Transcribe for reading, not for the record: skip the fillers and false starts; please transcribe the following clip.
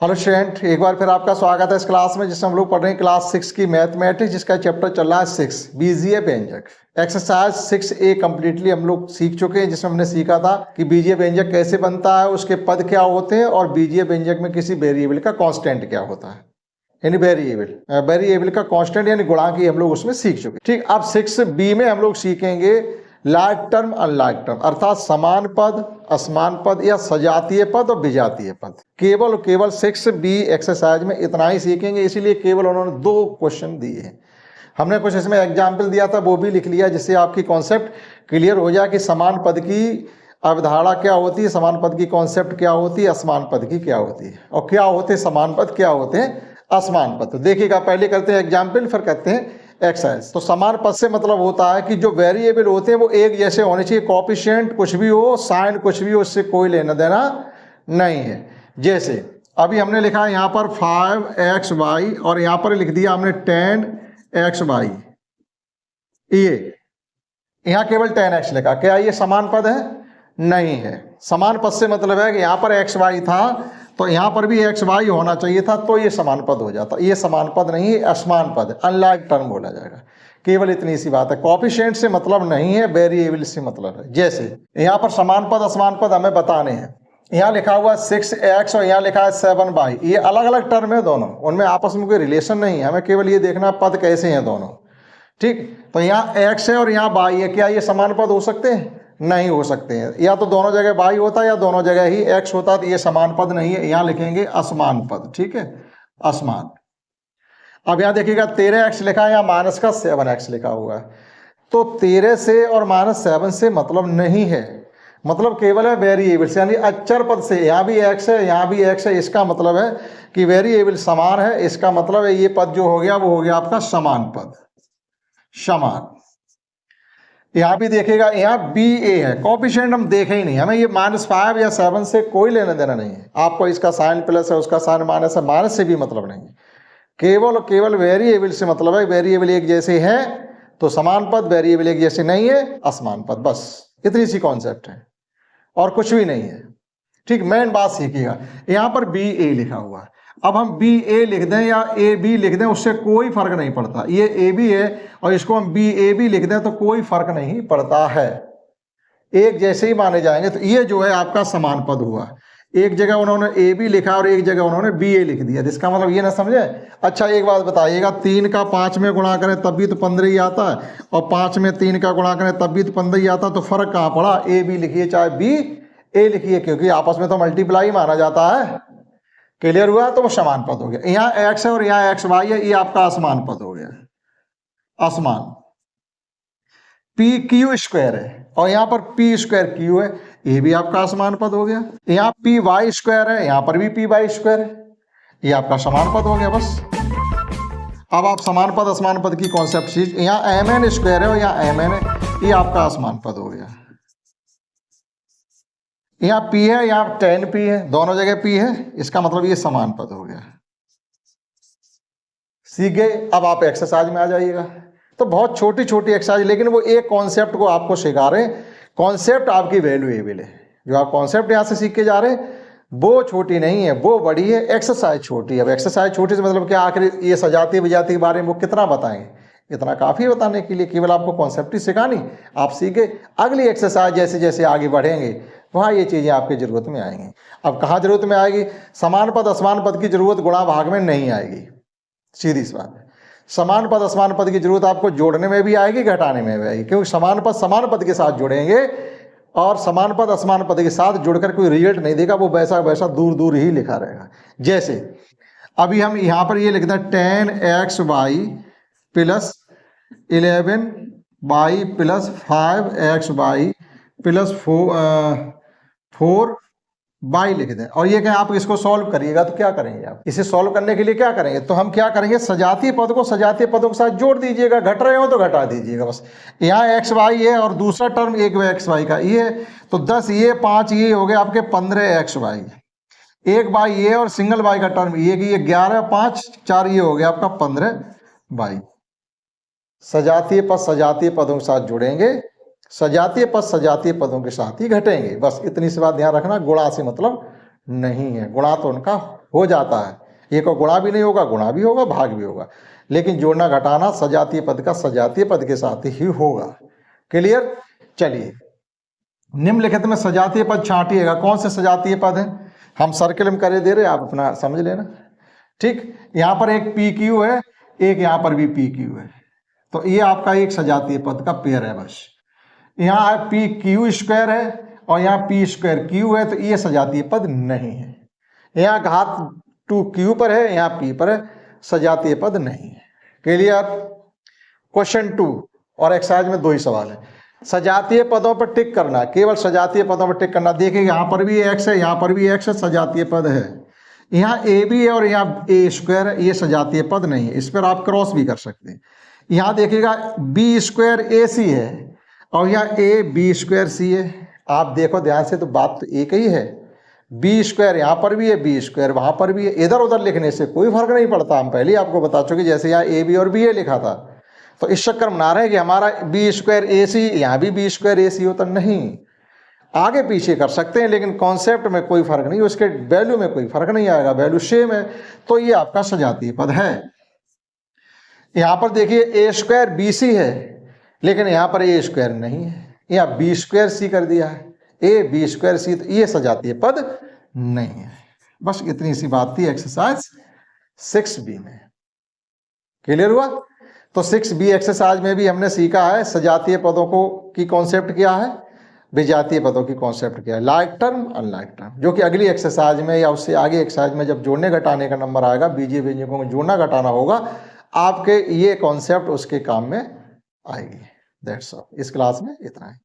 Hello student, एक बार फिर आपका स्वागत है इस क्लास में जिसमें हम लोग पढ़ रहे हैं क्लास 6 की मैथमेटिक्स, जिसका चैप्टर चल रहा है 6 बीजीय व्यंजक। एक्सरसाइज 6A कंप्लीटली हम लोग सीख चुके हैं, जिसमें हमने सीखा था कि बीजीय व्यंजक कैसे बनता है, उसके पद क्या होते हैं और बीजीय व्यंजक में किसी वेरिएबल का कांस्टेंट क्या होता है, यानी वेरिएबल का कांस्टेंट यानी गुणांक ही हम लोग उसमें सीख चुके। ठीक, अब 6B में हम लोग सीखेंगे लाइक टर्म अनलाइक टर्म, अर्थात समान पद, असमान पद या सजातीय पद और विजातीय पद। केवल 6B एक्सरसाइज में इतना ही सीखेंगे, इसीलिए केवल उन्होंने 2 क्वेश्चन दिए हैं। हमने कुछ इसमें एग्जाम्पल दिया था, वो भी लिख लिया, जिससे आपकी कॉन्सेप्ट क्लियर हो जाए कि समान पद की अवधारणा क्या होती है, समान पद की कॉन्सेप्ट क्या होती है, असमान पद की क्या होती है, और क्या होते हैं समान पद, क्या होते हैं असमान पद। तो देखिएगा, पहले करते हैं एग्जाम्पल, फिर करते हैं एक्सरसाइज। तो समान पद से मतलब होता है कि जो वेरिएबल होते हैं वो एक जैसे होने चाहिए, कोएफिशिएंट कुछ भी हो, साइन कुछ भी हो, उससे कोई लेना देना नहीं है। जैसे अभी हमने लिखा है यहाँ पर 5xy और यहाँ पर लिख दिया हमने 10xy, ये यहाँ केवल 10x लिखा, क्या ये समान पद है? नहीं है। समान पद से मतलब है कि यहाँ पर xy था तो यहाँ पर भी xy होना चाहिए था, तो ये समान पद हो जाता। ये समान पद नहीं है, असमान पद है, अनलाइक टर्म बोला जाएगा। केवल इतनी सी बात है, कोएफिशिएंट से मतलब नहीं है, वेरिएबल से मतलब है। जैसे यहाँ पर समान पद असमान पद हमें बताने हैं, यहाँ लिखा हुआ 6x और यहाँ लिखा है 7y, ये अलग अलग टर्म है दोनों, उनमें आपस में कोई रिलेशन नहीं है, हमें केवल ये देखना पद कैसे हैं दोनों। ठीक, तो यहाँ x है और यहाँ y है, क्या ये समान पद हो सकते हैं? नहीं हो सकते हैं। या तो दोनों जगह y होता है या दोनों जगह ही x होता है, तो ये समान पद नहीं है, यहाँ लिखेंगे असमान पद। ठीक है, असमान। अब यहाँ देखिएगा 13x लिखा है, यहाँ माइनस का 7x लिखा हुआ है, तो 13 से और -7 से मतलब नहीं है, मतलब केवल है वेरिएबल से, यानी अचर पद से। यहाँ भी x है, यहाँ भी x है, इसका मतलब है कि वेरिएबल समान है, इसका मतलब है ये पद जो हो गया वो हो गया आपका समान पद, समान। यहाँ भी देखिएगा, यहाँ BA है, कोएफिशिएंट हम देखे ही नहीं, हमें ये -5 या 7 से कोई लेना देना नहीं है। आपको इसका साइन प्लस है, उसका साइन माइनस है, माइनस से भी मतलब नहीं है, केवल वेरिएबल से मतलब है। वेरिएबल एक जैसे है तो समान पद, वेरिएबल एक जैसे नहीं है असमान पद, बस इतनी सी कॉन्सेप्ट है और कुछ भी नहीं है। ठीक, मेन बात सीखिएगा। यहाँ पर BA लिखा हुआ है, अब हम BA लिख दें या AB लिख दें उससे कोई फर्क नहीं पड़ता, ये AB है और इसको हम BAB लिख दें तो कोई फर्क नहीं पड़ता है, एक जैसे ही माने जाएंगे। तो ये जो है आपका समान पद हुआ। एक जगह उन्होंने AB लिखा और एक जगह उन्होंने BA लिख दिया, इसका मतलब ये ना समझे। अच्छा एक बात बताइएगा, 3 का 5 में गुणा करें तब भी तो 15 ही आता है, और 5 में 3 का गुणा करें तब भी तो 15 ही आता है, तो फर्क कहाँ पड़ा? AB लिखिए चाहे BA लिखिए, क्योंकि आपस में तो मल्टीप्लाई माना जाता है। क्लियर हुआ? तो वो समान पद हो गया। यहाँ x है और यहाँ xy है, ये आपका असमान पद हो गया, असमान। PQ स्क्वायर है और यहाँ पर P स्क्वायर Q है, ये भी आपका असमान पद हो गया। यहाँ PY स्क्वायर है, यहाँ पर भी PY स्क्वायर है, ये आपका समान पद हो गया, बस। अब आप समान पद असमान पद की कॉन्सेप्ट सीख। यहाँ MN स्क्वायर है और यहाँ MN है, ये आपका असमान पद हो गया। यहाँ P है, यहाँ 10P है, दोनों जगह P है, इसका मतलब ये समान पद हो गया। सीख गए? अब आप एक्सरसाइज में आ जाइएगा। तो बहुत छोटी छोटी एक्सरसाइज, लेकिन वो एक कॉन्सेप्ट को आपको सिखा रहे हैं। कॉन्सेप्ट आपकी वैल्यूएबल है, जो आप कॉन्सेप्ट यहाँ से सीख के जा रहे हैं वो छोटी नहीं है, वो बड़ी है। एक्सरसाइज छोटी है। अब एक्सरसाइज छोटी से मतलब क्या, आखिर ये सजाती विजाती के बारे में वो कितना बताएंगे? इतना काफ़ी है बताने के लिए, केवल आपको कॉन्सेप्ट ही सिखानी, आप सीखे। अगली एक्सरसाइज जैसे जैसे आगे बढ़ेंगे वहाँ ये चीज़ें आपकी ज़रूरत में आएंगी। अब कहाँ ज़रूरत में आएगी? समान पद असमान पद की ज़रूरत गुणा भाग में नहीं आएगी, सीधी सी बात है। समान पद असमान पद की जरूरत आपको जोड़ने में भी आएगी, घटाने में भी आएगी, क्योंकि समान पद के साथ जुड़ेंगे और समान पद असमान पद के साथ जुड़कर कोई रिजल्ट नहीं देगा, वो वैसा वैसा दूर दूर ही लिखा रहेगा। जैसे अभी हम यहाँ पर ये लिखते हैं 10xy plus 11y plus 5xy plus 4y लिख दें, और ये क्या आप इसको सॉल्व करिएगा तो क्या करेंगे? आप इसे सॉल्व करने के लिए क्या करेंगे? तो हम क्या करेंगे, सजातीय पद को सजातीय पदों के साथ जोड़ दीजिएगा, घट रहे हो तो घटा दीजिएगा, बस। यहाँ xy है और दूसरा टर्म एक xy का ये, तो 10 ये 5 ये हो गए आपके 15xy, एक y ये और सिंगल y का टर्म ये कि ये 11 5 4 ये हो गया आपका 15y। सजातीय पद सजातीय पदों के साथ जुड़ेंगे, सजातीय पद सजातीय पदों के साथ ही घटेंगे, बस इतनी सी बात ध्यान रखना। गुणा से मतलब नहीं है, गुणा तो उनका हो जाता है, एक को गुणा भी नहीं होगा, गुणा भी होगा, भाग भी होगा, लेकिन जोड़ना घटाना सजातीय पद का सजातीय पद के साथ ही होगा। क्लियर? चलिए, निम्नलिखित में सजातीय पद छांटिएगा। कौन से सजातीय पद हैं? हम सर्किल में करे दे रहे, आप अपना समझ लेना। ठीक, यहाँ पर एक पी क्यू है, एक यहाँ पर भी पी क्यू है, तो ये आपका एक सजातीय पद का पेयर है। बस यहाँ पी क्यू स्क्वायर है और यहाँ पी स्क्वायर क्यू है, तो ये सजातीय पद नहीं है। यहाँ घात 2 क्यू पर है, यहाँ पी पर है, सजातीय पद नहीं है। क्लियर? क्वेश्चन 2 और एक्सरसाइज में 2 ही सवाल है। सजातीय पदों पर टिक करना, केवल सजातीय पदों पर टिक करना। देखिए यहाँ पर भी एक्स है, यहाँ पर भी एक्स है, सजातीय पद है। यहाँ ए बी है और यहाँ ए स्क्वायर है, ये सजातीय पद नहीं है, इस पर आप क्रॉस भी कर सकते हैं। यहाँ देखिएगा बी स्क्वायर ए सी है और यहाँ ए बी स्क्वायर सी है। आप देखो ध्यान से, तो बात तो एक ही है। बी स्क्वायर यहाँ पर भी है, बी स्क्वायर वहाँ पर भी है, इधर उधर लिखने से कोई फर्क नहीं पड़ता। हम पहले ही आपको बता चुके, जैसे यहाँ ए बी और बी ए लिखा था, तो इस चक्कर में ना रहे कि हमारा बी स्क्वायर ए सी, यहाँ भी बी स्क्वायर ए सी होता, नहीं। आगे पीछे कर सकते हैं, लेकिन कॉन्सेप्ट में कोई फर्क नहीं, उसके वैल्यू में कोई फर्क नहीं आएगा, वैल्यू सेम है, तो ये आपका सजातीय पद है। यहाँ पर देखिए ए स्क्वायर बी सी है, लेकिन यहाँ पर ए स्क्वायर नहीं है, यहाँ बी स्क्वायर सी कर दिया है, ए बी स्क्वायर सी, तो ये सजातीय पद नहीं है। बस इतनी सी बात थी एक्सरसाइज 6B में। क्लियर हुआ? तो 6B एक्सरसाइज में भी हमने सीखा है सजातीय पदों को की कॉन्सेप्ट क्या है, विजातीय पदों की कॉन्सेप्ट क्या है, लाइक टर्म अनलाइक टर्म, जो कि अगली एक्सरसाइज में या उससे आगे एक्सरसाइज में जब जोड़ने घटाने का नंबर आएगा, बीजीय व्यंजकों में जोड़ना घटाना होगा, आपके ये कॉन्सेप्ट उसके काम में आएगी। That's all. इस क्लास में इतना है।